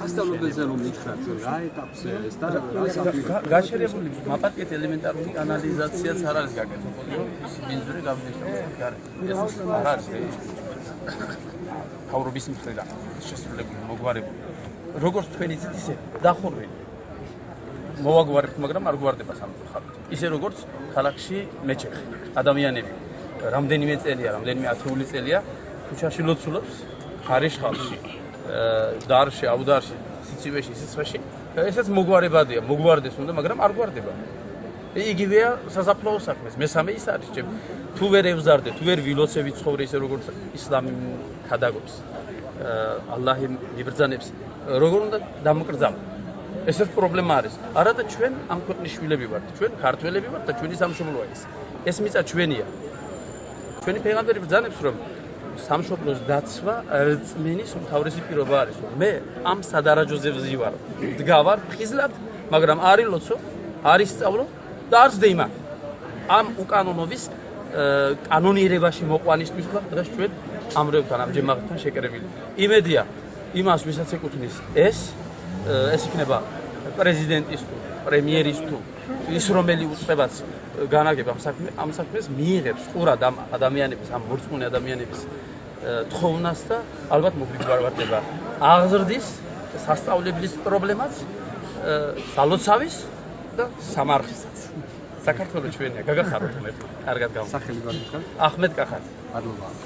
სასწავლებელზე რომ მითხრათ რა ეტაპზე ეს და რა საფიქრო გაშერებული მაპატკეთ ელემენტარული ანალიზაციაც არ არის გაკეთებული რომ ის ბინძური გამოდეშა ეს არ არის თავრობის მხრიდან შესრულებული მოგვარებული როგორც თქვენი ძით ისე დახურვილი მოვაგვარებთ მაგრამ არ გვარდება სამწუხაროდ ისე როგორც ქალაქში მეჩეხი ადამიანები რამდენიმე წელია რამდენიმე ათეული წელია ქუჩაში ლოცულობს ხარიშხალში დარში აუდარში სიცივეში სიცხეში ესეც მოგვარებადია მოგვარდეს უნდა მაგრამ არ გვარდება იგივეა საზაფლაო საქმეს მესამე ის არის ჩემ თუ ვერ ევზარდე თუ ვერ ვილოცები ცხოვრე ისე როგორც ისლამი ქადაგობს ალლაჰი მიბრძანებს როგორ უნდა დამოკრძალო ესეც პრობლემა არის არა და ჩვენ ამ ქვეყნის შვილები ვართ ჩვენ ქართველები ვართ და ჩვენი სამშობლოა ეს მიწა ჩვენია ჩვენი ფეგანტები ბრძანებს რომ სამშობლოს დაცვა რწმენის უმთავრესი პირობა არის რომ მე ამ სადარაჯოზე ვზივარ დგავარ ფხიზლად მაგრამ არ ილოცო არ ისწავლო და არ ზდეიმა ამ უკანონობის კანონიერებაში მოყვანისთვის ხარ დღეს ჩვენ ამრევთან ამ ჯემაღთან შეკრებილი იმედია იმას ვისაც ეკუთვნის ეს იქნება პრეზიდენტის თუ პრემიერის თუ ის რომელი უწყებაც განაგებ ამ საქმეს მიიღებს ყურად ამ ადამიანების ამ მორწმუნე ადამიანების თხოვნას და ალბათ მოგვიგვარდება აღზრდის სასწავლებლის პრობლემაც სალოცავის და სამარხისაც საქართველოს ჩვენია გაგახაროთ მე კარგად გავხსნით სახელი გვარდიხარ ახმედ კახაძე მადლობა